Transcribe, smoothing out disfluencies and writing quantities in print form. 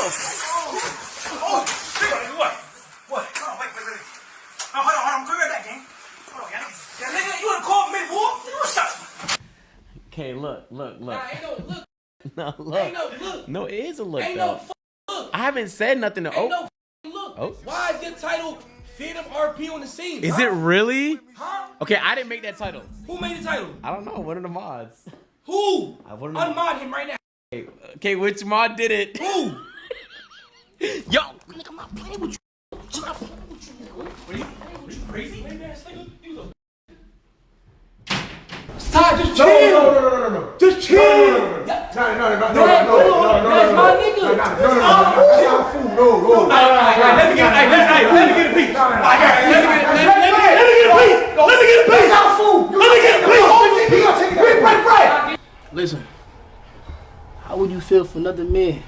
What? What? Hold on, wait. Oh, hold on. I'm going right back, gang. Hold on, y'all. Yeah, nigga, you wanna call me war? What's up? Okay, look. Nah, ain't no look. No, look. Ain't no look. No, it is a look, Ain't though. no look. I haven't said nothing to Ain't no look. Oh. Why is your title Phantom RP on the scene? Is it really? Huh? Okay, I didn't make that title. Who made the title? I don't know. One of the mods. Who? Unmod him right now. Okay, which mod did it? Who? Yo! Nigga, I'm not playing with you. I'm not playing with you. What are you crazy? Ty, just chill. No. Just chill. No. That's my nigga. That's our food. No. Let me get a piece. Let me get a piece. Our food. Let me get a piece. Listen, how would you feel if another man